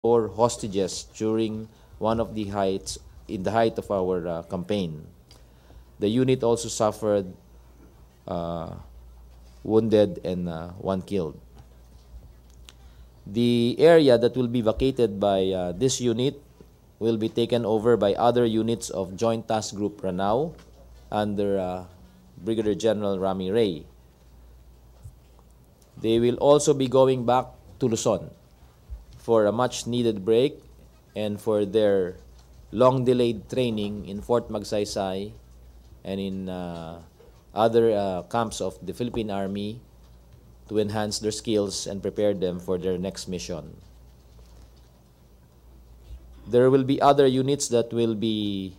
4 hostages during one of the heights in the height of our campaign. The unit also suffered wounded and 1 killed. The area that will be vacated by this unit will be taken over by other units of Joint Task Group Ranao under Brigadier General Rami Ray. They will also be going back to Luzon for a much-needed break and for their long-delayed training in Fort Magsaysay and in other camps of the Philippine Army to enhance their skills and prepare them for their next mission. There will be other units that will be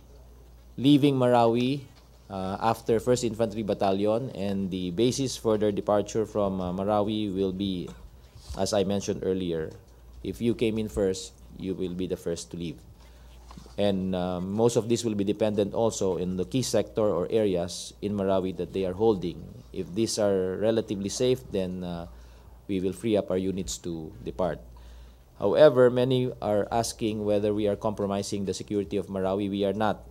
leaving Marawi after 1st Infantry Battalion, and the basis for their departure from Marawi will be, as I mentioned earlier, if you came in first, you will be the first to leave. And most of this will be dependent also in the key sector or areas in Marawi that they are holding. If these are relatively safe, then we will free up our units to depart. However, many are asking whether we are compromising the security of Marawi. We are not.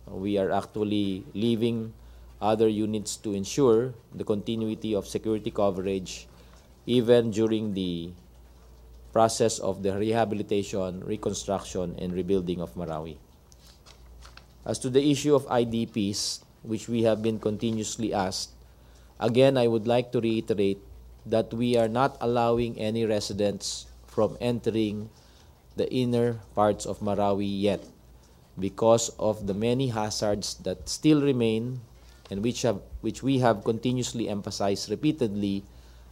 We are actually leaving other units to ensure the continuity of security coverage even during the process of the rehabilitation, reconstruction, and rebuilding of Marawi. As to the issue of IDPs, which we have been continuously asked, again, I would like to reiterate that we are not allowing any residents from entering the inner parts of Marawi yet because of the many hazards that still remain and which we have continuously emphasized repeatedly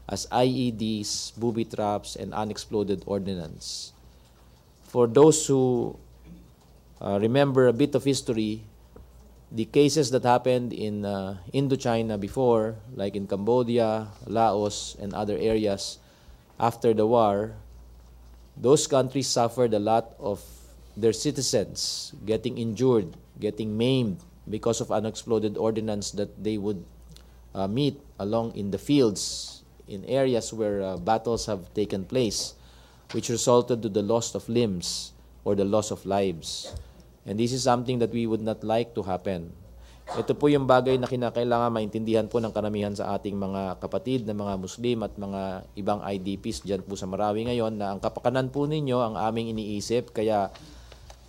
as IEDs, booby traps, and unexploded ordnance. For those who remember a bit of history, the cases that happened in Indochina before, like in Cambodia, Laos, and other areas after the war, those countries suffered a lot of their citizens getting injured, getting maimed because of unexploded ordnance that they would meet along in the fields in areas where battles have taken place, which resulted to the loss of limbs or the loss of lives. And this is something that we would not like to happen. Ito po yung bagay na kinakailangan maintindihan po ng karamihan sa ating mga kapatid na mga Muslim at mga ibang IDPs dyan po sa Marawi ngayon na ang kapakanan po ninyo ang aming iniisip. Kaya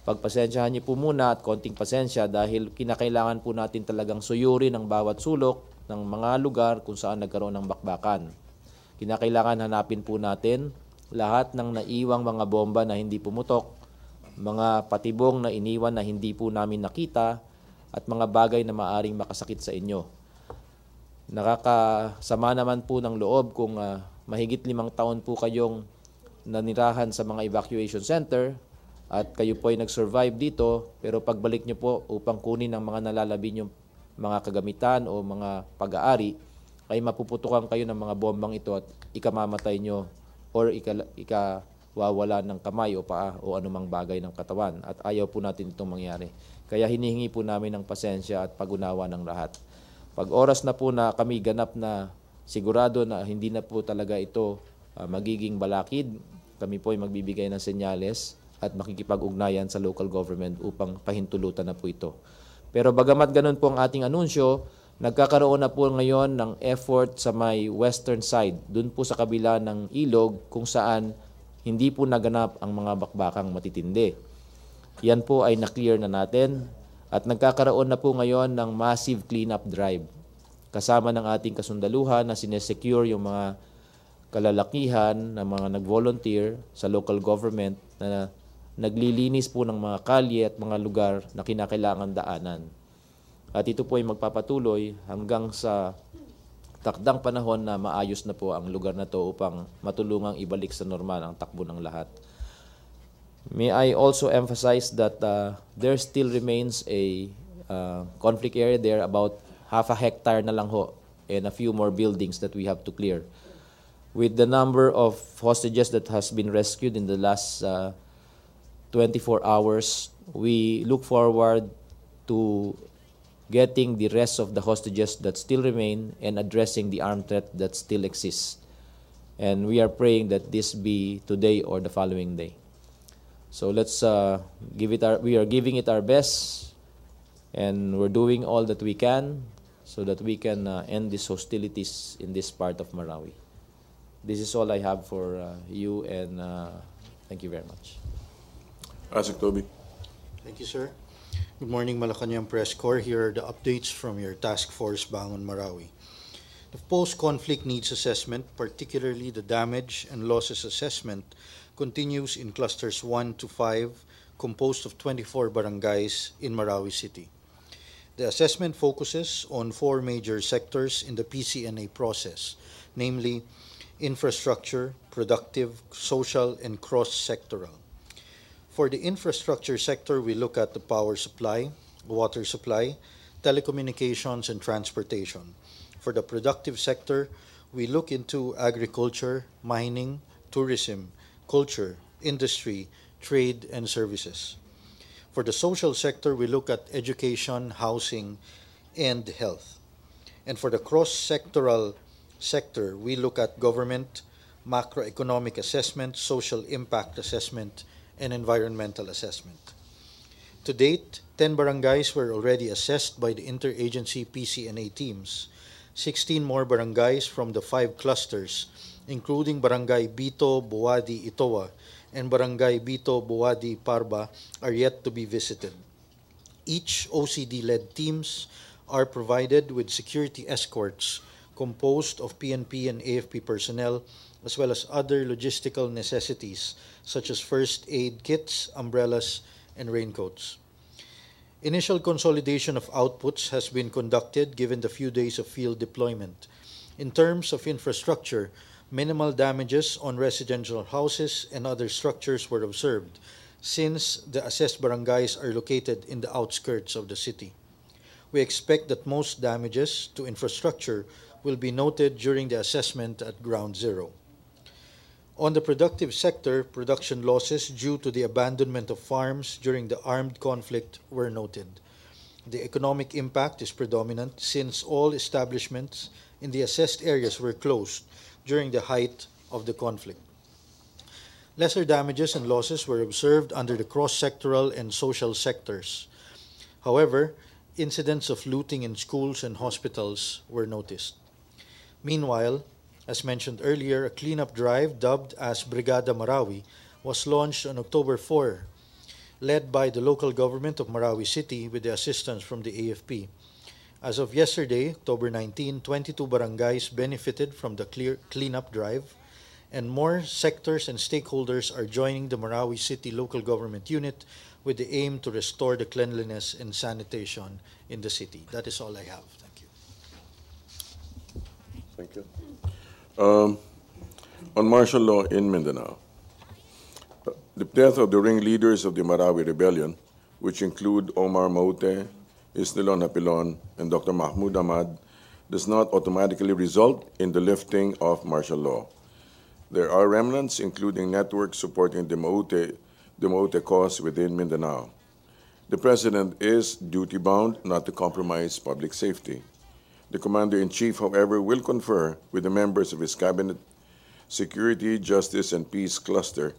pagpasensyahan niyo po muna at konting pasensya dahil kinakailangan po natin talagang suyurin ang bawat sulok ng mga lugar kung saan nagkaroon ng bakbakan. Kinakailangan hanapin po natin lahat ng naiwang mga bomba na hindi pumutok, mga patibong na iniwan na hindi po namin nakita, at mga bagay na maaring makasakit sa inyo. Nakakasama naman po ng loob kung mahigit 5 taon po kayong nanirahan sa mga evacuation center at kayo po ay nag-survive dito, pero pagbalik nyo po upang kunin ang mga nalalabi nyong mga kagamitan o mga pag-aari, ay mapuputukan kayo ng mga bombang ito at ikamamatay nyo or ikawawala ng kamay o paa o anumang bagay ng katawan. At ayaw po natin itong mangyari. Kaya hinihingi po namin ng pasensya at pag-unawa ng lahat. Pag oras na po na kami ganap na sigurado na hindi na po talaga ito magiging balakid, kami po ay magbibigay ng senyales at makikipag-ugnayan sa local government upang pahintulutan na po ito. Pero bagamat ganun po ang ating anunsyo, nagkakaroon na po ngayon ng effort sa may western side, dun po sa kabila ng ilog kung saan hindi po naganap ang mga bakbakang matitindi. Yan po ay na-clear na natin at nagkakaroon na po ngayon ng massive cleanup drive. Kasama ng ating kasundaluhan na sinesecure yung mga kalalakihan na mga nag-volunteer sa local government na naglilinis po ng mga kalye at mga lugar na kinakailangan daanan. At ito po ay magpapatuloy hanggang sa takdang panahon na maayos na po ang lugar na to upang matulungang ibalik sa normal ang takbo ng lahat. May I also emphasize that there still remains a conflict area there, about half a hectare na lang ho, and a few more buildings that we have to clear. With the number of hostages that has been rescued in the last 24 hours, we look forward to getting the rest of the hostages that still remain and addressing the armed threat that still exists. And we are praying that this be today or the following day. So let's we are giving it our best, and we're doing all that we can so that we can end these hostilities in this part of Marawi. This is all I have for you, and thank you very much. Asik Toby. Thank you, sir. Good morning, Malacanang Press Corps. Here are the updates from your Task Force Bangon Marawi. The post-conflict needs assessment, particularly the damage and losses assessment, continues in clusters 1 to 5, composed of 24 barangays in Marawi City. The assessment focuses on 4 major sectors in the PCNA process, namely infrastructure, productive, social, and cross-sectoral. For the infrastructure sector, we look at the power supply, water supply, telecommunications, and transportation. For the productive sector, we look into agriculture, mining, tourism, culture, industry, trade, and services. For the social sector, we look at education, housing, and health. And for the cross-sectoral sector, we look at government, macroeconomic assessment, social impact assessment, and environmental assessment. To date, 10 barangays were already assessed by the interagency PCNA teams. 16 more barangays from the 5 clusters, including Barangay Bito, Buwadi, Itoa, and Barangay Bito, Buwadi, Parba, are yet to be visited. Each OCD-led teams are provided with security escorts composed of PNP and AFP personnel, as well as other logistical necessities such as first aid kits, umbrellas, and raincoats. Initial consolidation of outputs has been conducted given the few days of field deployment. In terms of infrastructure, minimal damages on residential houses and other structures were observed, since the assessed barangays are located in the outskirts of the city. We expect that most damages to infrastructure will be noted during the assessment at ground zero. On the productive sector, production losses due to the abandonment of farms during the armed conflict were noted. The economic impact is predominant since all establishments in the assessed areas were closed during the height of the conflict. Lesser damages and losses were observed under the cross-sectoral and social sectors. However, incidents of looting in schools and hospitals were noticed. Meanwhile, as mentioned earlier, a cleanup drive dubbed as Brigada Marawi was launched on October 4, led by the local government of Marawi City with the assistance from the AFP. As of yesterday, October 19, 22 barangays benefited from the cleanup drive, and more sectors and stakeholders are joining the Marawi City local government unit with the aim to restore the cleanliness and sanitation in the city. That is all I have. Thank you. Thank you. On martial law in Mindanao, the death of the ringleaders of the Marawi Rebellion, which include Omar Maute, Isnilon Hapilon, and Dr. Mahmoud Ahmad, does not automatically result in the lifting of martial law. There are remnants, including networks supporting the Maute cause within Mindanao. The President is duty-bound not to compromise public safety. The Commander-in-Chief, however, will confer with the members of his Cabinet Security, Justice, and Peace Cluster,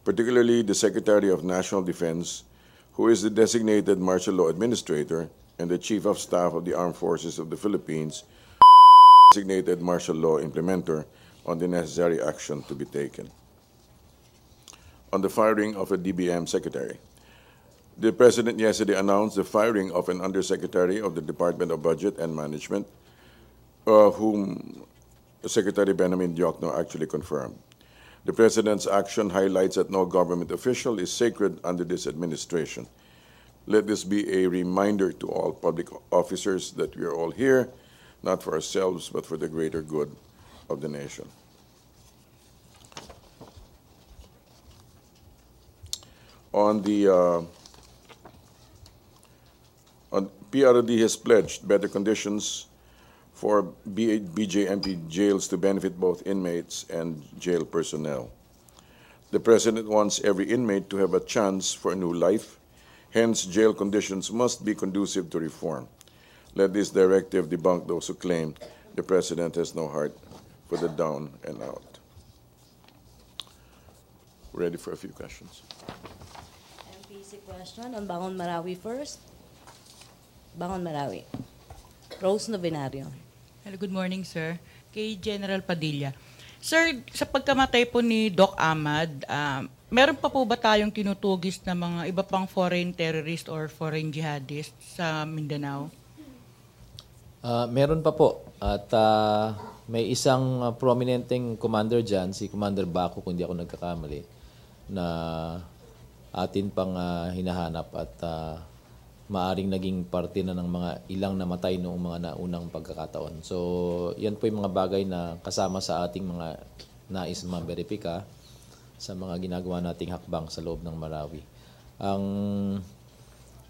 particularly the Secretary of National Defense, who is the designated martial law administrator, and the Chief of Staff of the Armed Forces of the Philippines, designated martial law implementer, on the necessary action to be taken. On the firing of a DBM secretary, the President yesterday announced the firing of an Undersecretary of the Department of Budget and Management, whom Secretary Benjamin Diokno actually confirmed. The President's action highlights that no government official is sacred under this administration. Let this be a reminder to all public officers that we are all here, not for ourselves, but for the greater good of the nation. PRD has pledged better conditions for BJMP jails to benefit both inmates and jail personnel. The President wants every inmate to have a chance for a new life. Hence, jail conditions must be conducive to reform. Let this directive debunk those who claim the President has no heart for the down and out. Ready for a few questions? Basic question on Bangon Marawi first. Bangon Marawi. Rose Novenario. Hello, good morning, sir. Kay General Padilla. Sir, sa pagkamatay po ni Doc Ahmad, meron pa po ba tayong tinutugis na mga iba pang foreign terrorist or foreign jihadist sa Mindanao? Meron pa po. At may isang prominenteng commander dyan, si Commander Baco, kung di ako nagkakamali, na atin pang hinahanap at maaring naging parte na ng mga ilang namatay noong mga naunang pagkakataon. So, yan po yung mga bagay na kasama sa ating mga nais maberipika sa mga ginagawa nating hakbang sa loob ng Marawi. Ang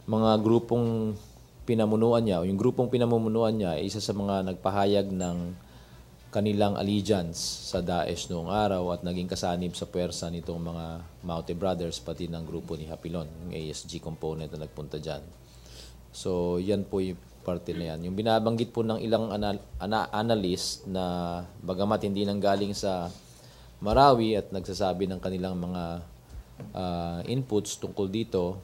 mga grupong pinamunuan niya, o yung grupong pinamumunuan niya, ay isa sa mga nagpahayag ng kanilang allegiance sa Daesh noong araw at naging kasanib sa puwersa nitong mga Maute Brothers pati ng grupo ni Hapilon, yung ASG component na nagpunta dyan. So, yan po yung parte na yan. Yung binabanggit po ng ilang analyst na bagamat hindi nanggaling sa Marawi at nagsasabi ng kanilang mga inputs tungkol dito,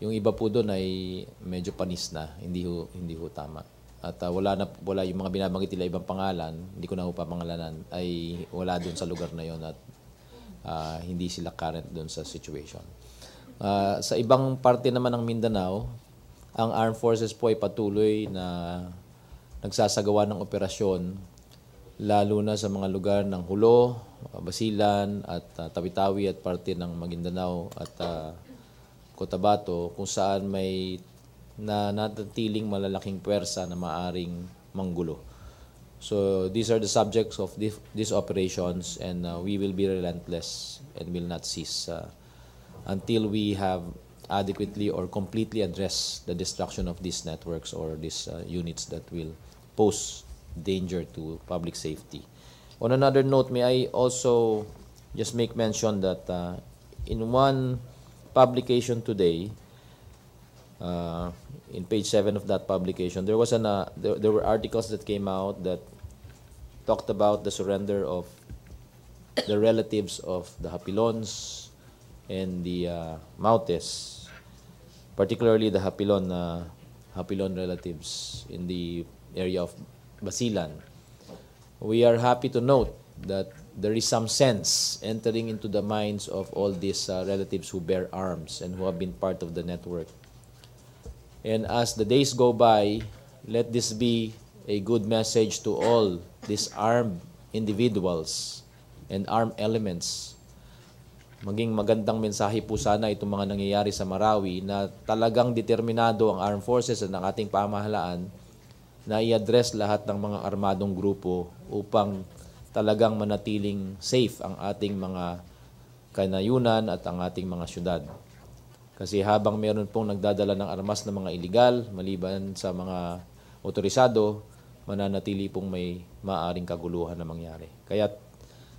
yung iba po doon ay medyo panis na, hindi ho tama. At wala yung mga binabanggit nila ibang pangalan, hindi ko na ho papangalanan, ay wala doon sa lugar na yon at hindi sila current doon sa situation. Sa ibang parte naman ng Mindanao, ang armed forces po ay patuloy na nagsasagawa ng operasyon lalo na sa mga lugar ng Hulo, Basilan at Tawi-Tawi at parte ng Maguindanao at Cotabato kung saan may natatiling malalaking puwersa na maaring manggulo. So these are the subjects of these operations and we will be relentless and will not cease until we have adequately or completely address the destruction of these networks or these units that will pose danger to public safety. On another note, may I also just make mention that in one publication today, in page 7 of that publication, there were articles that came out that talked about the surrender of the relatives of the Hapilons and the Mautes, particularly the Hapilon relatives in the area of Basilan. We are happy to note that there is some sense entering into the minds of all these relatives who bear arms and who have been part of the network. And as the days go by, let this be a good message to all these armed individuals and armed elements. Maging magandang mensahe po sana itong mga nangyayari sa Marawi na talagang determinado ang armed forces at ang ating pamahalaan na i-address lahat ng mga armadong grupo upang talagang manatiling safe ang ating mga kanayunan at ang ating mga syudad. Kasi habang meron pong nagdadala ng armas na mga iligal, maliban sa mga otorisado, mananatili pong may maaring kaguluhan na mangyari. Kaya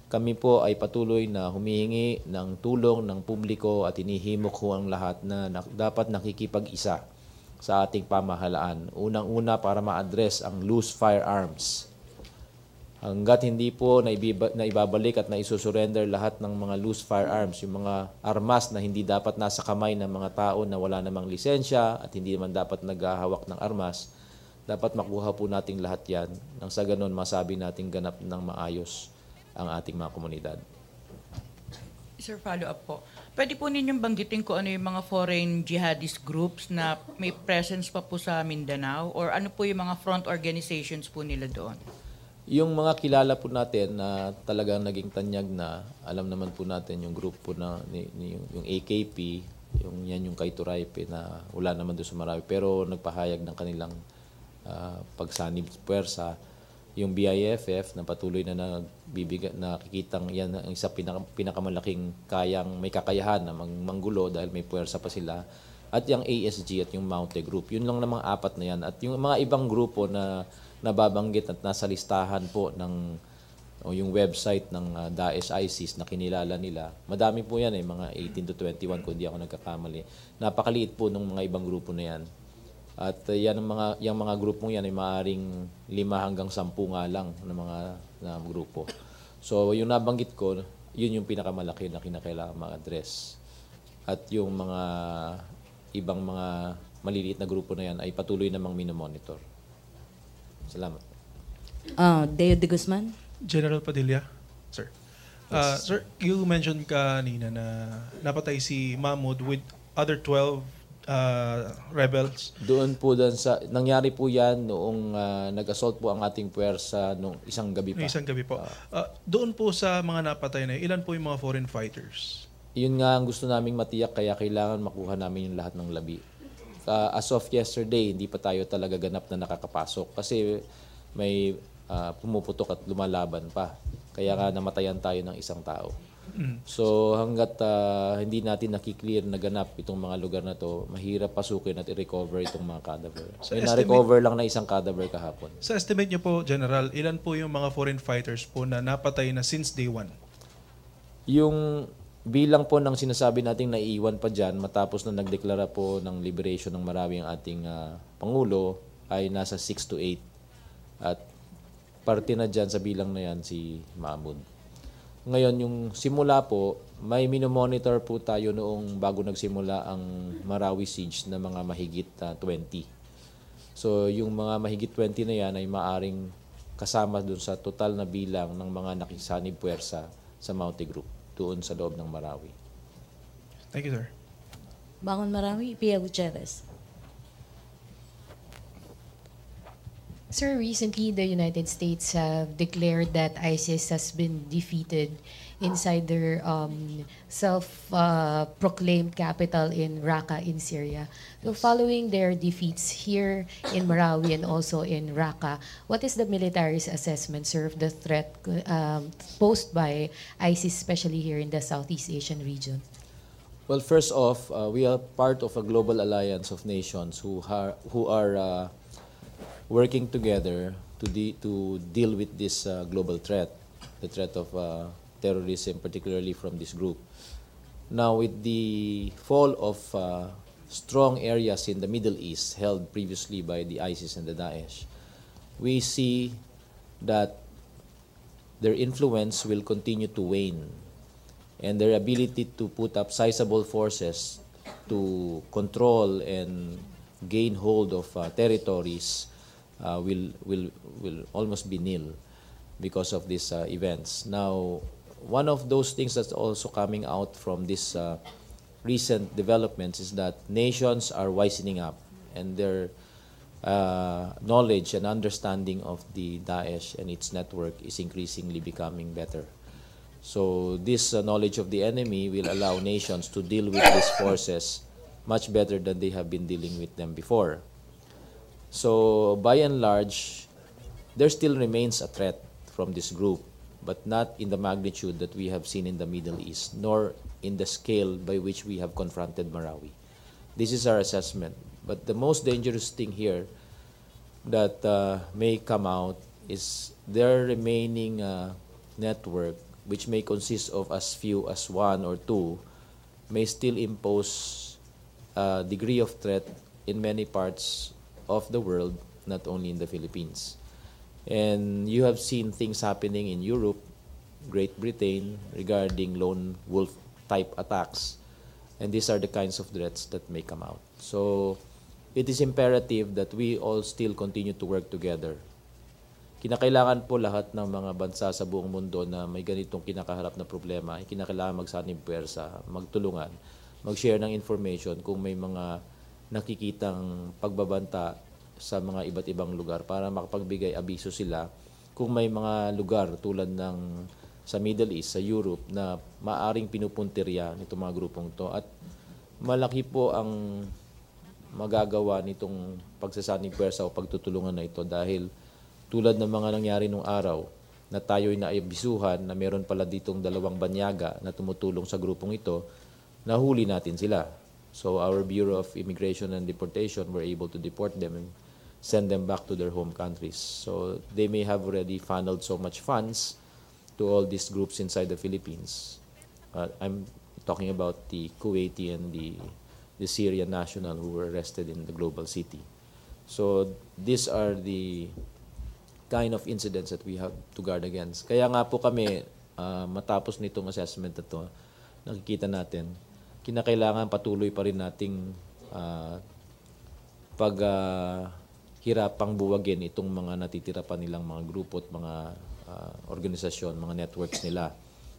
kami po ay patuloy na humihingi ng tulong ng publiko at hinihimok ko ang lahat na dapat nakikipag-isa sa ating pamahalaan. Unang-una para ma-address ang loose firearms. Hanggat hindi po naibabalik at naisusurrender lahat ng mga loose firearms, yung mga armas na hindi dapat nasa kamay ng mga tao na wala namang lisensya at hindi naman dapat naghahawak ng armas, dapat makuha po nating lahat yan nang sa ganun masabi nating ganap ng maayos ang ating mga komunidad. Sir, follow-up po. Pwede po ninyong banggitin ko ano yung mga foreign jihadist groups na may presence pa po sa Mindanao or ano po yung mga front organizations po nila doon? Yung mga kilala po natin na talagang naging tanyag na, alam naman po natin yung grupo na yung AKP, yung kay Turaype na wala naman doon sa Marawi pero nagpahayag ng kanilang pagsanib puwersa. Yung BIFF na patuloy na nakikitang yan ang isa pinakamalaking may kakayahan na manggulo dahil may puwersa pa sila. At yung ASG at yung Maute Group. Yun lang namang apat na yan. At yung mga ibang grupo na nababanggit at nasa listahan po ng yung website ng Daesh ISIS na kinilala nila. Madami po yan mga 18 to 21 kung di ako nagkakamali. Napakaliit po ng mga ibang grupo na yan. At yung mga grupong yan ay maaaring 5 hanggang 10 nga lang na grupo. So yung nabanggit ko, yun yung pinakamalaki na kinakailangan ma-address. at yung mga ibang mga maliliit na grupo na yan ay patuloy namang minomonitor. Salamat. Deo de Guzman. General Padilla, sir. Sir, you mentioned kanina na napatay si Mahmoud with other 12 rebels. Doon sa nangyari po yan noong nag-assault po ang ating puwersa noong isang gabi pa. Noong isang gabi po. Doon po sa mga napatay na, ilan po yung mga foreign fighters? Yun nga ang gusto naming matiyak, kaya kailangan makuha namin yung lahat ng labi. As of yesterday, hindi pa tayo talaga ganap na nakakapasok kasi may pumuputok at lumalaban pa. Kaya nga namatayan tayo ng isang tao. So hanggat hindi natin nakiklear na ganap itong mga lugar na to, mahirap pasukin at i-recover itong mga cadaver. So na-recover lang na isang cadaver kahapon. Sa estimate niyo po, General, ilan po yung mga foreign fighters po na napatay na since day one? Yung bilang po ng sinasabi nating naiiwan pa dyan matapos na nagdeklara po ng liberation ng Marawi ang ating Pangulo ay nasa 6 to 8. At parte na dyan sa bilang na yan si Mahmoud. Ngayon, yung simula po, may minomonitor po tayo noong bago nagsimula ang Marawi siege na mga mahigit 20. So, yung mga mahigit 20 na yan ay maaring kasama dun sa total na bilang ng mga nakisanib puwersa sa Mountie Group doon sa loob ng Marawi. Thank you, sir. Bangon Marawi, Pia Gutierrez. Sir, recently the United States have declared that ISIS has been defeated inside their self-proclaimed capital in Raqqa in Syria. So following their defeats here in Marawi and also in Raqqa, what is the military's assessment, sir, of the threat posed by ISIS, especially here in the Southeast Asian region? Well, first off, we are part of a global alliance of nations who are working together to deal with this global threat, the threat of terrorism, particularly from this group. Now, with the fall of strong areas in the Middle East held previously by the ISIS and the Daesh, we see that their influence will continue to wane, and their ability to put up sizable forces to control and gain hold of territories will almost be nil because of these events. Now, one of those things that's also coming out from this recent developments is that nations are wisening up, and their knowledge and understanding of the Daesh and its network is increasingly becoming better. So this knowledge of the enemy will allow nations to deal with these forces much better than they have been dealing with them before. So by and large, there still remains a threat from this group, but not in the magnitude that we have seen in the Middle East, nor in the scale by which we have confronted Marawi. This is our assessment. But the most dangerous thing here that may come out is their remaining network, which may consist of as few as 1 or 2, may still impose a degree of threat in many parts of the world, not only in the Philippines. And you have seen things happening in Europe, Great Britain, regarding lone wolf type attacks. And these are the kinds of threats that may come out. So it is imperative that we all still continue to work together. Kinakailangan po lahat ng mga bansa sa buong mundo na may ganitong kinakaharap na problema, kinakailangan magsanib puwersa, magtulungan, mag-share ng information kung may mga nakikitang pagbabanta sa mga iba't ibang lugar para makapagbigay abiso sila kung may mga lugar tulad ng sa Middle East, sa Europe na maaring pinupuntirya nitong mga grupong to. At malaki po ang magagawa nitong pagsasanib puwersa o pagtutulungan na ito dahil tulad ng mga nangyari nung araw na tayo'y naibisuhan na meron pala ditong 2 banyaga na tumutulong sa grupong ito, nahuli natin sila. So our Bureau of Immigration and Deportation were able to deport them and send them back to their home countries. So they may have already funneled so much funds to all these groups inside the Philippines. I'm talking about the Kuwaiti and the Syrian national who were arrested in the global city. So these are the kind of incidents that we have to guard against. Kaya nga po kami, matapos nitong assessment na to, nakikita natin kinakailangan patuloy pa rin nating hirapang buwagin itong mga natitira pa nilang mga grupo at mga organisasyon, mga networks nila.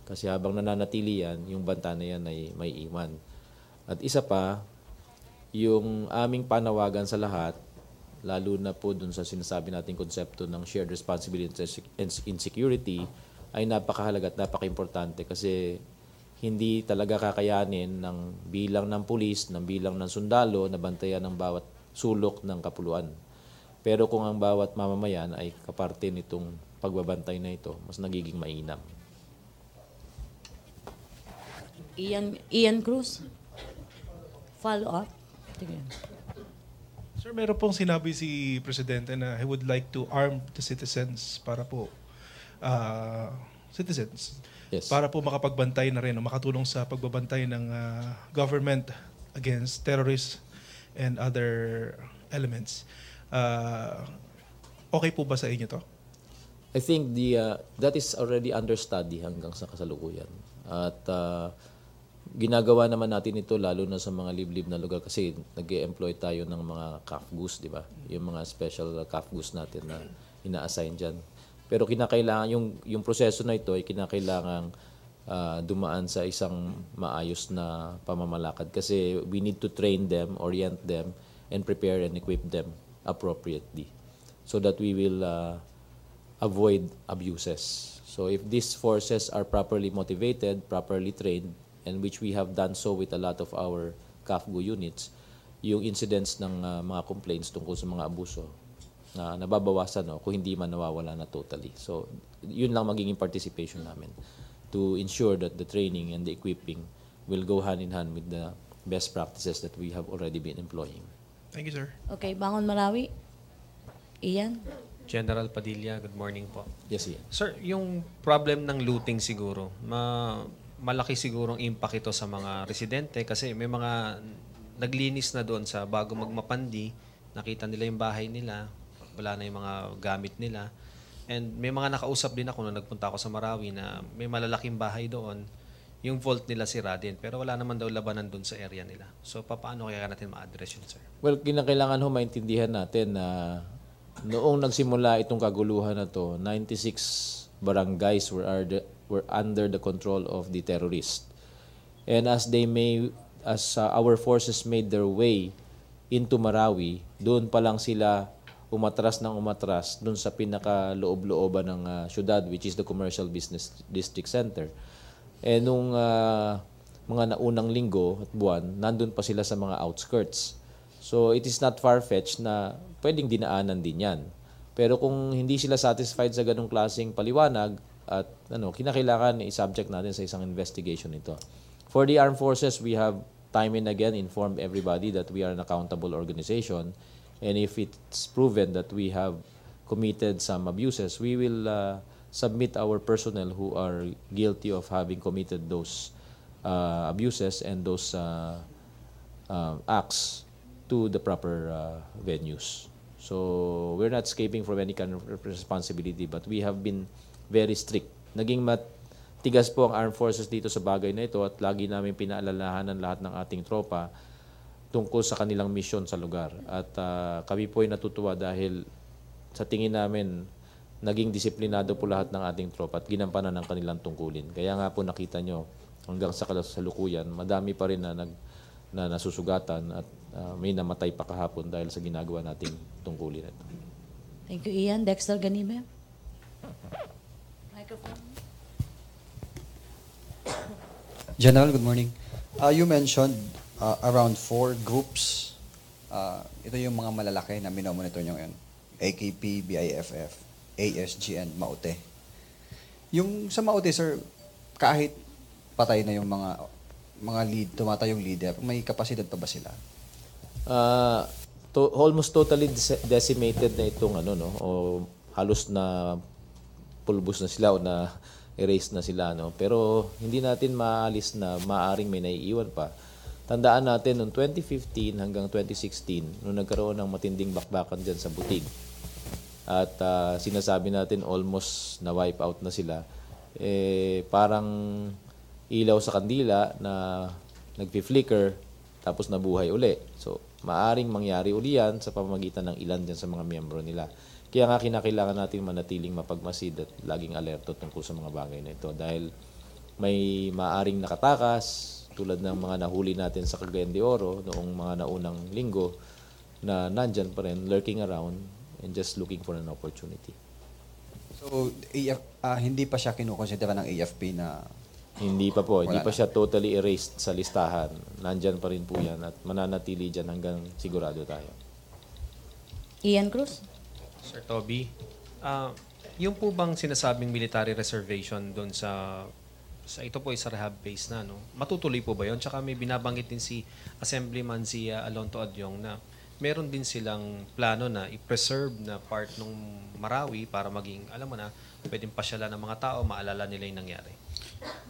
Kasi habang nananatili yan, yung banta na yan ay may iwan. At isa pa, yung aming panawagan sa lahat, lalo na po dun sa sinasabi nating konsepto ng shared responsibility in security, ay napakahalaga at napaka-importante kasi hindi talaga kakayanin ng bilang ng pulis, ng bilang ng sundalo na bantayan ng bawat sulok ng kapuluan. Pero kung ang bawat mamamayan ay kaparte nitong pagbabantay na ito, mas nagiging mainam. Ian Cruz. Follow up. Sige. Sir, meron pong sinabi si Presidente na he would like to arm the citizens para po citizens Yes. para po makapagbantay na rin o makatulong sa pagbabantay ng government against terrorists and other elements. Okay po ba sa inyo to? I think that is already under study hanggang sa kasalukuyan. At ginagawa naman natin ito lalo na sa mga liblib na lugar kasi nag-e-employ tayo ng mga CAFGUS, di ba? Yung mga special CAFGUS natin na ina-assign dyan. Pero kinakailangan, yung proseso na ito ay kinakailangang dumaan sa isang maayos na pamamalakad kasi we need to train them, orient them, and prepare and equip them appropriately so that we will avoid abuses. So if these forces are properly motivated, properly trained, and which we have done so with a lot of our CAFGU units, yung incidents ng mga complaints tungkol sa mga abuso na nababawasan kung hindi man nawawala na totally. So yun lang magiging participation namin to ensure that the training and the equipping will go hand in hand with the best practices that we have already been employing. Thank you, sir. Okay, Bangon Marawi. Ian. General Padilla, good morning po. Yes, Ian. Sir, yung problem ng looting siguro, malaki sigurong impact ito sa mga residente kasi may mga naglinis na doon sa bago magmapandi, nakita nila yung bahay nila, wala na yung mga gamit nila. And may mga nakausap din ako nung nagpunta ako sa Marawi na may malalaking bahay doon, yung vault nila sira din, pero wala naman daw labanan doon sa area nila. So, paano kaya natin ma-address yun, sir? Well, kinakailangan maintindihan natin na noong nagsimula itong kaguluhan na to, 96 barangays were under the control of the terrorists. And as our forces made their way into Marawi, doon pa lang sila umatras doon sa pinaka-loob-looban ng syudad, which is the Commercial Business District Center. Eh nung mga naunang linggo at buwan, nandun pa sila sa mga outskirts. So it is not far-fetched na pwedeng dinaanan din yan. Pero kung hindi sila satisfied sa ganung klaseng paliwanag, at kinakailangan i-subject natin sa isang investigation ito. For the armed forces, we have time and again informed everybody that we are an accountable organization. And if it's proven that we have committed some abuses, we will submit our personnel who are guilty of having committed those abuses and those acts to the proper venues. So we're not escaping from any kind of responsibility, but we have been very strict. Naging matigas po ang armed forces dito sa bagay na ito at lagi namin pinaalalahanan lahat ng ating tropa tungkol sa kanilang misyon sa lugar. At kami po ay natutuwa dahil sa tingin namin naging disiplinado po lahat ng ating tropa at ginampanan ng kanilang tungkulin. Kaya nga po nakita nyo hanggang sa kasalukuyan, madami pa rin na nasusugatan at may namatay pa kahapon dahil sa ginagawa nating tungkulin ito. Thank you, Ian. Dexter Ganime. Microphone. General, good morning. You mentioned around 4 groups. Ito yung mga malalaki na minomonitor nyo ngayon. AKP, BIFF, ASG, and MAUTE. Yung sa MAUTE, sir, kahit patay na yung mga tumatayong leader, may kapasidad pa ba sila? Almost totally decimated na itong o halos na pulbos na sila o na erase na sila, pero hindi natin maalis na maaring may naiiwan pa. Tandaan natin noong 2015 hanggang 2016 nung nagkaroon ng matinding bakbakan diyan sa Butig at sinasabi natin almost na wipe out na sila, parang ilaw sa kandila na nagfi-flicker, tapos nabuhay uli. So, maaring mangyari uli yan sa pamamagitan ng ilan din sa mga miyembro nila. Kaya nga kinakailangan natin manatiling mapagmasid at laging alerto tungkol sa mga bagay na ito dahil may maaring nakatakas tulad ng mga nahuli natin sa Cagayan de Oro noong mga naunang linggo na nandyan pa rin, lurking around and just looking for an opportunity. So, hindi pa siya kinukonsidera ng AFP na... Hindi pa po. Hindi Wala pa siya totally erased sa listahan. Nandyan pa rin po yan at mananatili dyan hanggang sigurado tayo. Ian Cruz? Sir Toby, yung po bang sinasabing military reservation doon sa ito po ay sa rehab base na, no? Matutuloy po ba yun? Tsaka may binabanggit din si Assemblyman Zia Alonto Adyong na meron din silang plano na i-preserve na part ng Marawi para maging, alam mo na, pwedeng pasyalan ng mga tao, maalala nila yung nangyari.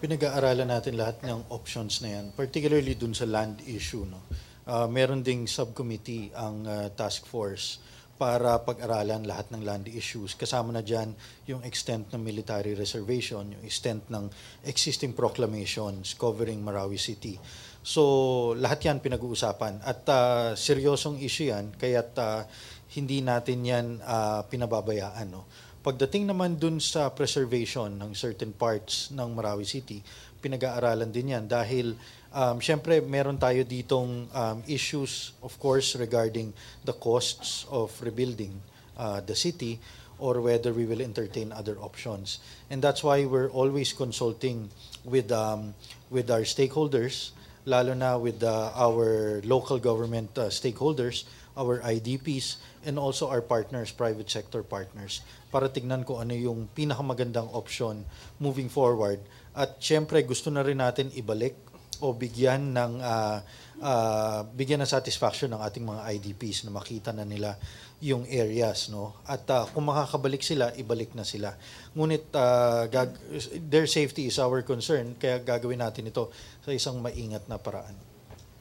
Pinag-aaralan natin lahat ng options na yan, particularly dun sa land issue. No? Meron ding subcommittee ang task force para pag-aralan lahat ng land issues. Kasama na dyan yung extent ng military reservation, yung extent ng existing proclamations covering Marawi City. So, lahat yan pinag-uusapan. At seryosong issue yan, kaya't hindi natin yan pinababayaan. No? Pagdating naman dun sa preservation ng certain parts ng Marawi City, pinag-aaralan din yan dahil syempre meron tayo ditong issues of course regarding the costs of rebuilding the city or whether we will entertain other options. And that's why we're always consulting with our stakeholders, lalo na with our local government stakeholders, our IDPs, and also our partners, private sector partners, para tignan ko ano yung pinakamagandang option moving forward. At syempre gusto na rin natin ibalik o bigyan ng satisfaction ng ating mga IDPs na makita na nila yung areas, no? At kung makakabalik sila, ibalik na sila. Ngunit their safety is our concern, kaya gagawin natin ito sa isang maingat na paraan.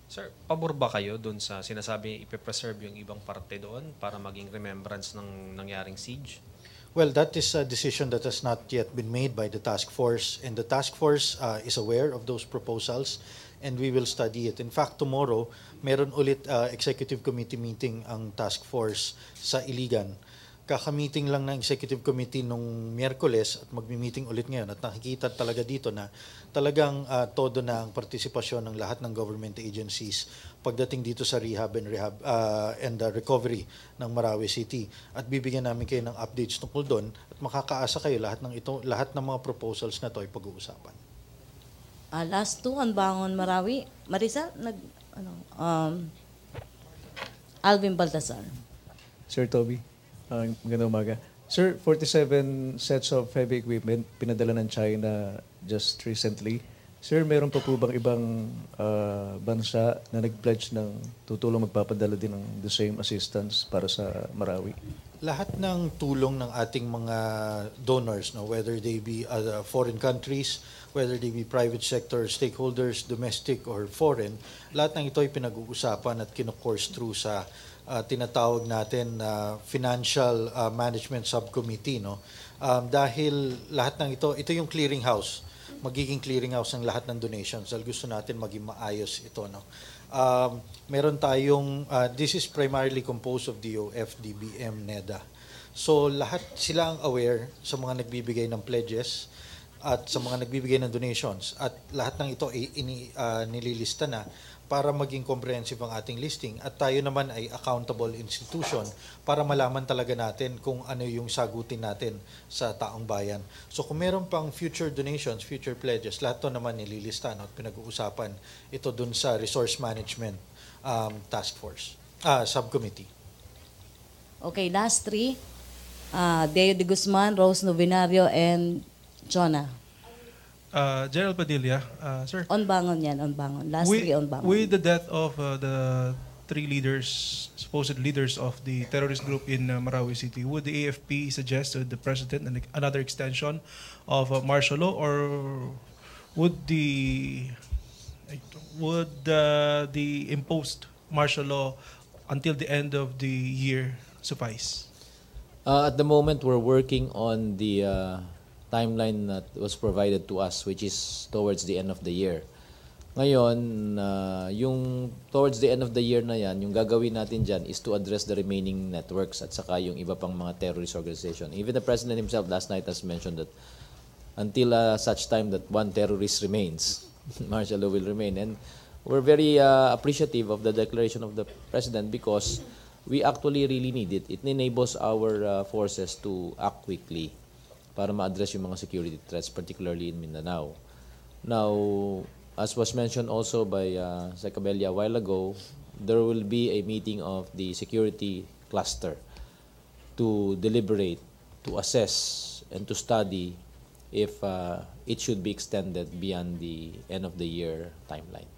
Sir, pabor ba kayo doon sa sinasabi ipe-preserve yung ibang parte doon para maging remembrance ng nangyaring siege? Well, that is a decision that has not yet been made by the task force, and the task force is aware of those proposals, and we will study it. In fact, tomorrow, meron ulit executive committee meeting ang task force sa Iligan. Kaka-meeting lang ng executive committee nung Miyerkules at magmi-meeting ulit ngayon at nakikita talaga dito na talagang todo na ang partisipasyon ng lahat ng government agencies pagdating dito sa rehab and recovery ng Marawi City. At bibigyan namin kayo ng updates tungkol doon at makakaasa kayo lahat ng mga proposals na to ay pag-uusapan. Last two, on Bangon Marawi. Marisa, Alvin Baltasar. Sir Toby, magandang umaga. Sir, 47 sets of heavy equipment pinadala ng China just recently. Sir, meron pa po bang ibang bansa na nag-pledge ng tutulong magpapadala din ng the same assistance para sa Marawi? Lahat ng tulong ng ating mga donors, no, whether they be foreign countries, whether they be private sector stakeholders, domestic or foreign, lahat ng ito ay pinag-uusapan at kino-course through sa tinatawag natin na Financial Management Subcommittee, no? Dahil lahat ng ito yung clearinghouse, magiging clearinghouse ng lahat ng donations dahil gusto natin maging maayos ito, no? Meron tayong this is primarily composed of DOF, DBM, NEDA. So lahat sila ang aware sa mga nagbibigay ng pledges at sa mga nagbibigay ng donations at lahat ng ito ay nililista na para maging comprehensive ang ating listing at tayo naman ay accountable institution para malaman talaga natin kung ano yung sagutin natin sa taong bayan. So kung meron pang future donations, future pledges, lahat to naman nililista at pinag-uusapan ito dun sa Resource Management Task Force, Subcommittee. Okay, last three. Deo de Guzman, Rose Novenario, and Jonah. General Padilla, sir. On Bangon yan, on Bangon. Last three on Bangon. With the death of the three leaders, supposed leaders of the terrorist group in Marawi City, would the AFP suggest to the president another extension of martial law, or would the imposed martial law until the end of the year suffice? At the moment, we're working on the timeline that was provided to us, which is towards the end of the year. Ngayon, yung towards the end of the year na yan, yung gagawin natin dyan is to address the remaining networks at saka yung iba pang mga terrorist organization. Even the President himself last night has mentioned that until such time that one terrorist remains, martial law will remain. And we're very appreciative of the declaration of the President because we actually really need it. It enables our forces to act quickly para ma-address yung mga security threats, particularly in Mindanao. Now, as was mentioned also by Secabella a while ago, there will be a meeting of the security cluster to deliberate, to assess, and to study if it should be extended beyond the end of the year timeline.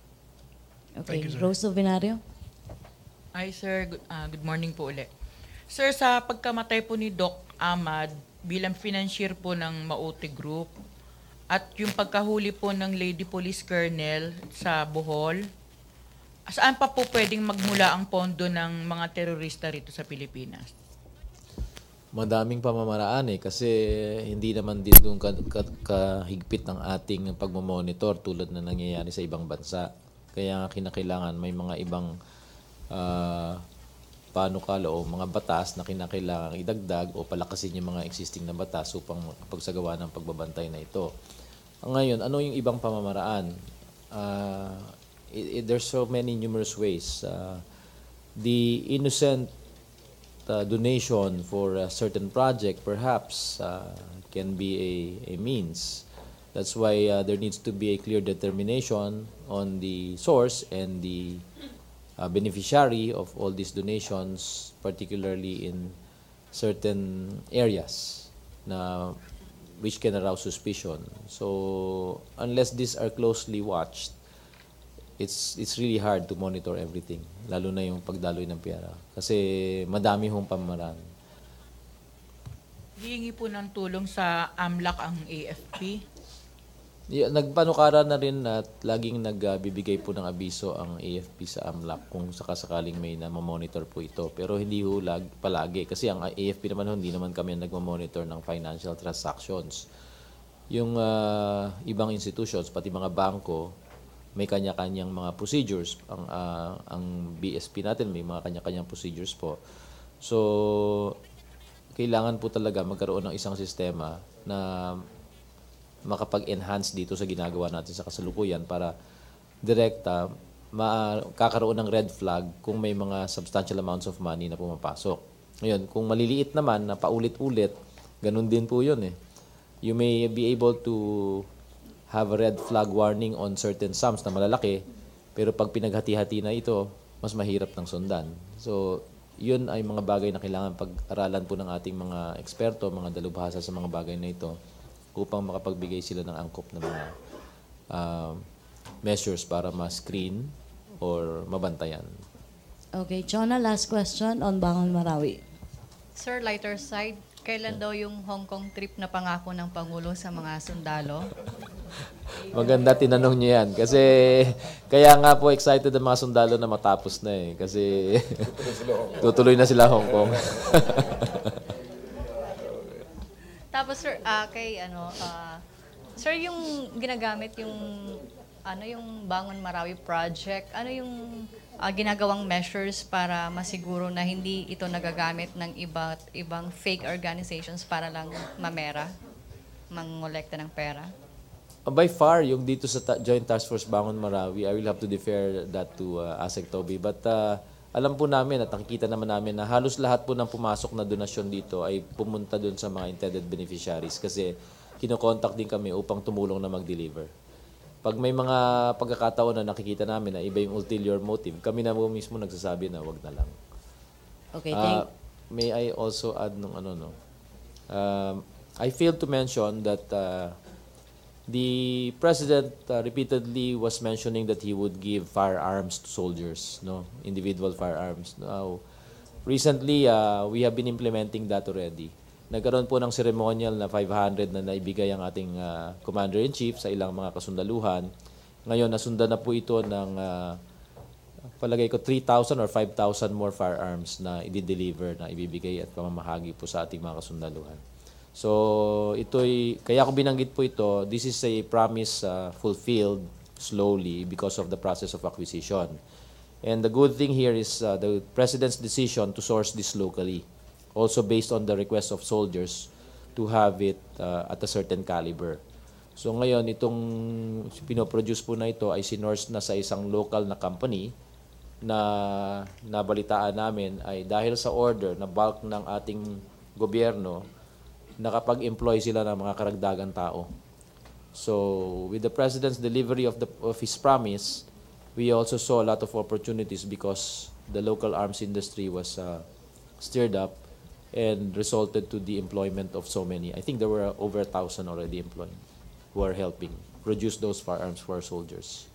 Okay, Thank you, sir. Rose Novenario. Hi sir, good morning po ulit. Sir, sa pagkamatay po ni Doc Ahmad bilang financier po ng Maute Group at yung pagkahuli po ng Lady Police Colonel sa Bohol, saan pa po pwedeng magmula ang pondo ng mga terorista rito sa Pilipinas? Madaming pamamaraan kasi hindi naman din doon kahigpit ng ating pagmamonitor tulad na nangyayari sa ibang bansa. Kaya kinakailangan may mga ibang panukala o mga batas na kinakailangan idagdag o palakasin yung mga existing na batas upang pagsagawa ng pagbabantay na ito. Ngayon, ano yung ibang pamamaraan? There's so many numerous ways. The innocent donation for a certain project perhaps can be a means. That's why there needs to be a clear determination on the source and the beneficiary of all these donations, particularly in certain areas na which can arouse suspicion. So unless these are closely watched, it's really hard to monitor everything, lalo na yung pagdaloy ng pera kasi madami hong pamamaraan. Hihingi po ng tulong sa AMLAC ang AFP. Nagpanukara na rin at laging nagbibigay po ng abiso ang AFP sa AMLAC kung sakasakaling may namamonitor po ito. Pero hindi ho palagi kasi ang AFP naman hindi naman kami ang ng financial transactions. Yung ibang institutions, pati mga bangko, may kanya-kanyang mga procedures. Ang BSP natin may mga kanya-kanyang procedures po. So, kailangan po talaga magkaroon ng isang sistema na makapag-enhance dito sa ginagawa natin sa kasalukuyan para direkta makakaroon ng red flag kung may mga substantial amounts of money na pumapasok. Ngayon, kung maliliit naman na paulit-ulit, ganun din po yun eh. You may be able to have a red flag warning on certain sums na malalaki, pero pag pinaghati-hati na ito, mas mahirap ng sundan. So, yun ay mga bagay na kailangan pag-aralan po ng ating mga eksperto, mga dalubhasa sa mga bagay na ito, upang makapagbigay sila ng angkop na mga measures para ma-screen or mabantayan. Okay, Chona, last question on Bangon Marawi. Sir, lighter side, kailan daw yung Hong Kong trip na pangako ng Pangulo sa mga sundalo? Maganda tinanong niyo yan. Kasi kaya nga po excited ang mga sundalo na matapos na eh. Kasi tutuloy na sila Hong Kong. Tapos sir, sir yung ginagamit yung yung Bangon Marawi project, ano yung ginagawang measures para masiguro na hindi ito nagagamit ng ibang fake organizations para lang mangolekta ng pera? By far, yung dito sa Joint Task Force Bangon Marawi, I will have to defer that to Asek Toby. But alam po namin at nakikita naman namin na halos lahat po ng pumasok na donasyon dito ay pumunta dun sa mga intended beneficiaries kasi kinokontak din kami upang tumulong na mag-deliver. Pag may mga pagkakataon na nakikita namin na iba yung ulterior motive, kami na mismo nagsasabi na wag na lang. Okay, may I also add I failed to mention that the President repeatedly was mentioning that he would give firearms to soldiers, individual firearms. Now, recently, we have been implementing that already. Nagkaroon po ng ceremonial na 500 na naibigay ang ating Commander-in-Chief sa ilang mga kasundaluhan. Ngayon, nasundan na po ito ng palagay ko 3,000 or 5,000 more firearms na i-deliver, na ibibigay at pamamahagi po sa ating mga kasundaluhan. So, kaya ko binanggit po ito, this is a promise fulfilled slowly because of the process of acquisition. And the good thing here is the President's decision to source this locally, also based on the request of soldiers to have it at a certain caliber. So ngayon, itong pinoproduce po na ito ay sinorse na sa isang local na company na nabalitaan namin ay dahil sa order na bulk ng ating gobyerno, nakapag-employ sila ng mga karagdagang tao. So with the President's delivery of his promise, we also saw a lot of opportunities because the local arms industry was stirred up and resulted to the employment of so many. I think there were over 1,000 already employed who are helping produce those firearms for our soldiers.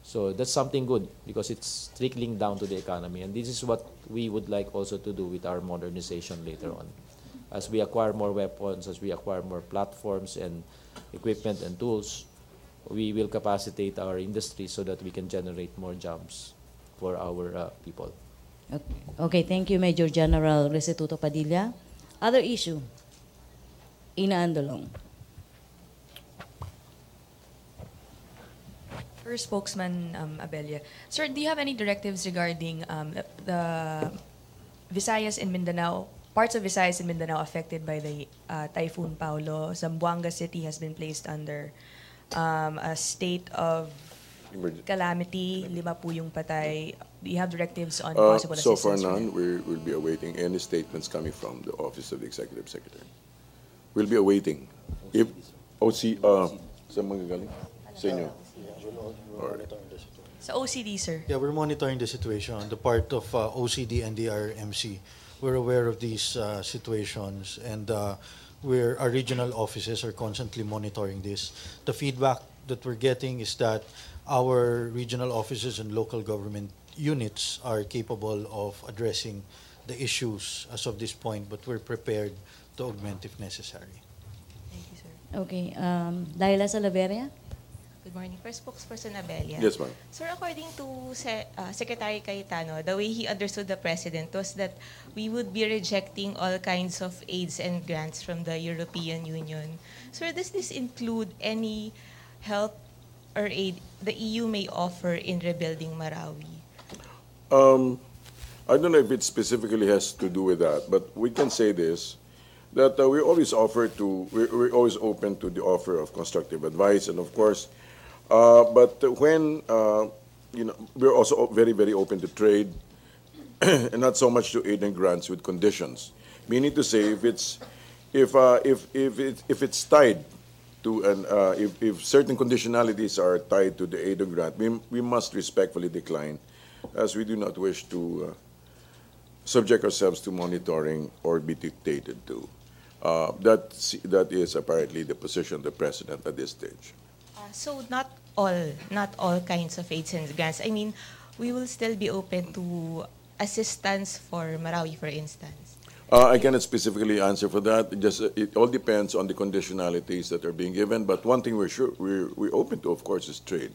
So that's something good because it's trickling down to the economy. And this is what we would like also to do with our modernization later on. As we acquire more weapons, as we acquire more platforms and equipment and tools, we will capacitate our industry so that we can generate more jobs for our people. Okay, thank you, Major General Restituto Padilla. Other issue, Ina Andolong. First spokesman Abella. Sir, do you have any directives regarding the Visayas in Mindanao, parts of Visayas in Mindanao affected by the Typhoon Paulo? Zamboanga City has been placed under a state of calamity. 5 po yung patay. Do you have directives on possible So assistance? far none. We will be awaiting any statements coming from the Office of the Executive Secretary. We'll be awaiting. If OC, saan magagaling? Sa inyo? Sa OCD, sir. Yeah, we're monitoring the situation on the part of OCD and the RMC. We're aware of these situations, and our regional offices are constantly monitoring this. The feedback that we're getting is that our regional offices and local government units are capable of addressing the issues as of this point, but we're prepared to augment if necessary. Thank you, sir. Okay, Laila Salaveria. Good morning. First spokesperson Abella. Yes, ma'am. Sir, according to Secretary Cayetano, the way he understood the President was that we would be rejecting all kinds of aids and grants from the European Union. Sir, does this include any help or aid the EU may offer in rebuilding Marawi? I don't know if it specifically has to do with that, but we can say this, that we're always we're always open to the offer of constructive advice, and of course, but when, we're also very, very open to trade, and not so much to aid and grants with conditions. Meaning to say, if it's tied to if certain conditionalities are tied to the aid and grant, we must respectfully decline, as we do not wish to subject ourselves to monitoring or be dictated to. That is apparently the position of the President at this stage. So not all kinds of aids and grants. I mean, we will still be open to assistance for Marawi, for instance. I cannot specifically answer for that. It all depends on the conditionalities that are being given. But one thing we're open to, of course, is trade.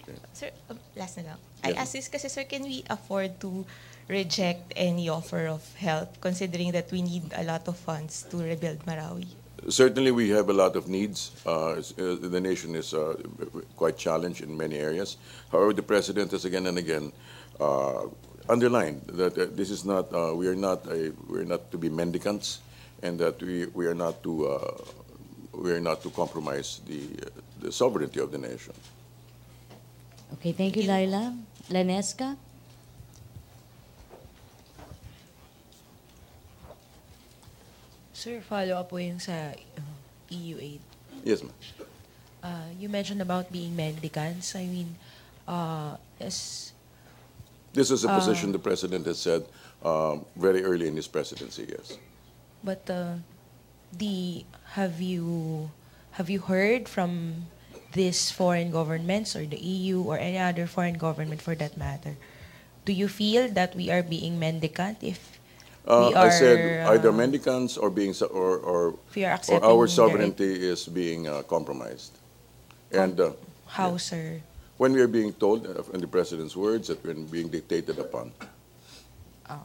Okay. Sir, last na lang. I ask this kasi, sir, can we afford to reject any offer of help, considering that we need a lot of funds to rebuild Marawi? Certainly, we have a lot of needs. The nation is quite challenged in many areas. However, the President has again and again underlined that this is not we are not to be mendicants, and that we are not to compromise the sovereignty of the nation. Okay, thank you, Laila. Lanesca. Sir, follow up po yung sa EU aid. Yes, ma'am. You mentioned about being mendicants. I mean, as This is a position the President has said very early in his presidency, yes. but have you heard from these foreign governments or the EU or any other foreign government for that matter? Do you feel that we are being mendicant if we are? I said either mendicants or or we are accepting our their sovereignty is being compromised. And how, sir? when we are being told, in the President's words, that we're being dictated upon. Okay.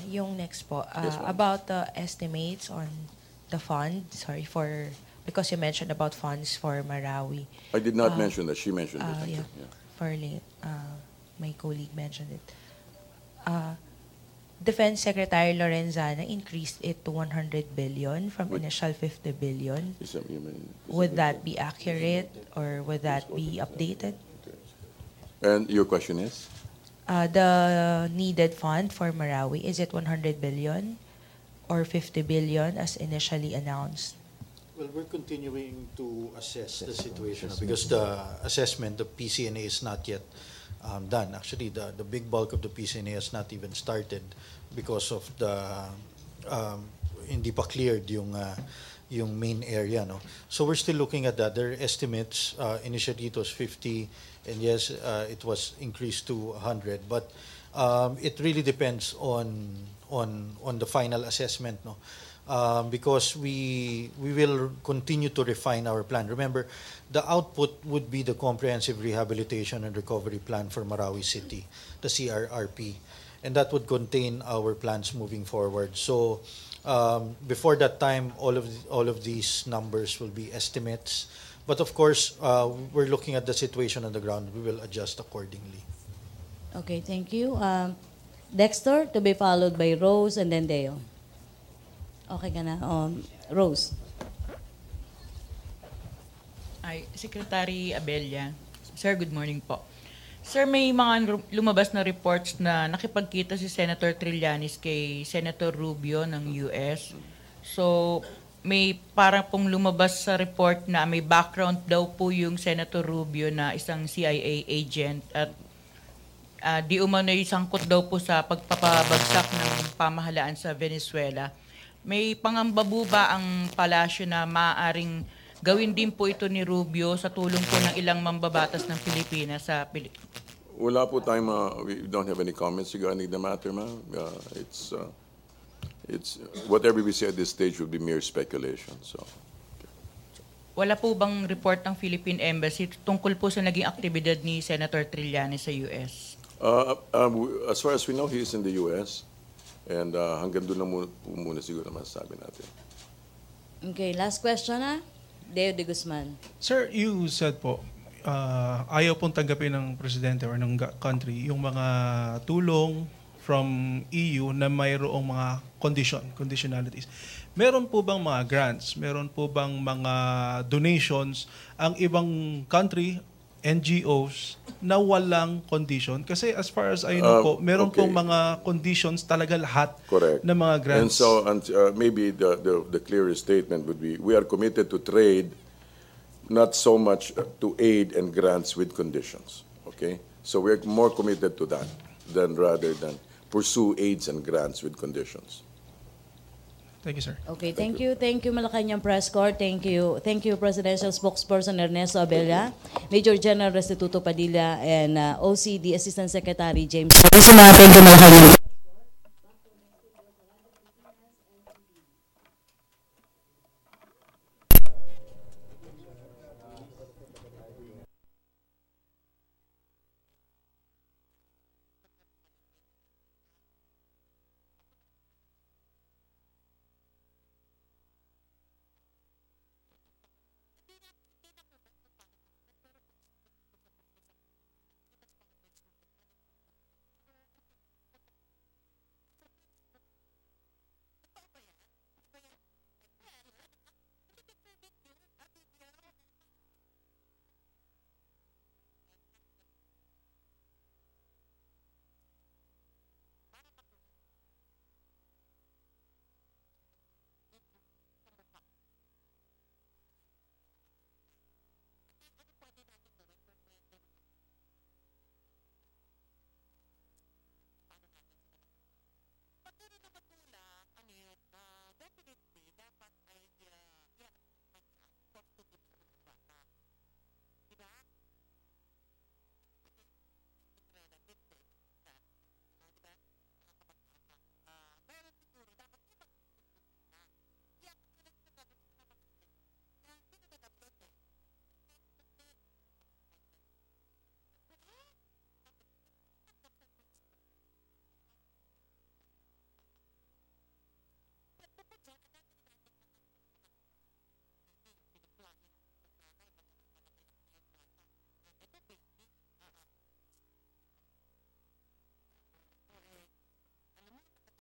Yung next po, Yes, ma'am. about the estimates on the fund, for because you mentioned about funds for Marawi. I did not mention that. She mentioned it. Yeah, Fairly, my colleague mentioned it. Defense Secretary Lorenzana increased it to 100 billion from initial 50 billion. Would that be accurate or would that be updated? And your question is? The needed fund for Marawi, is it 100 billion or 50 billion as initially announced? Well, we're continuing to assess the situation because the assessment, the PCNA is not yet done. Actually, the big bulk of the PCNA has not even started because of the hindi pa cleared yung main area, no. So we're still looking at that. There are estimates. Initially it was 50, and yes, it was increased to 100. But it really depends on the final assessment, no. Because we will continue to refine our plan. Remember, the output would be the Comprehensive Rehabilitation and Recovery Plan for Marawi City, the CRRP, and that would contain our plans moving forward. So before that time, all of these numbers will be estimates. But of course, we're looking at the situation on the ground. We will adjust accordingly. Okay, thank you. Dexter, to be followed by Rose and then Deo. Okay ka na? Rose. Ay, Secretary Abella. Sir, good morning po. Sir, may mga lumabas na reports na nakipagkita si Senator Trillanes kay Senator Rubio ng US. So, may parang pong lumabas sa report na may background daw po yung Senator Rubio na isang CIA agent at di umano'y sangkot daw po sa pagpapabagsak ng pamahalaan sa Venezuela. May pangamba po ba ang palasyo na maaaring gawin din po ito ni Rubio sa tulong po ng ilang mambabatas ng Pilipinas sa Wala po tayong, we don't have any comments regarding the matter, ma'am. It's whatever we say at this stage would be mere speculation. So. Wala po bang report ng Philippine Embassy tungkol po sa naging aktibidad ni Senator Trillanes sa US? As far as we know, he is in the US. And hanggang doon lang muna siguro masasabi natin. Okay, last question na. Deo de Guzman. Sir, you said po, ayaw pong tanggapin ng presidente or ng country yung mga tulong from EU na mayroong mga conditionalities. Meron po bang mga grants? Meron po bang mga donations ang ibang country, NGOs, na walang condition? Kasi as far as I know po, meron pong mga conditions talaga lahat ng mga grants. And so maybe the clearest statement would be, we are committed to trade, not so much to aid and grants with conditions. Okay? So we're more committed to that rather than pursue aids and grants with conditions. Thank you, sir. Okay, thank you. Thank you, Malacanang Press Corps. Thank you. Thank you, Presidential Spokesperson Ernesto Abella, Major General Restituto Padilla, and OCD Assistant Secretary James. Thank you, Malacanang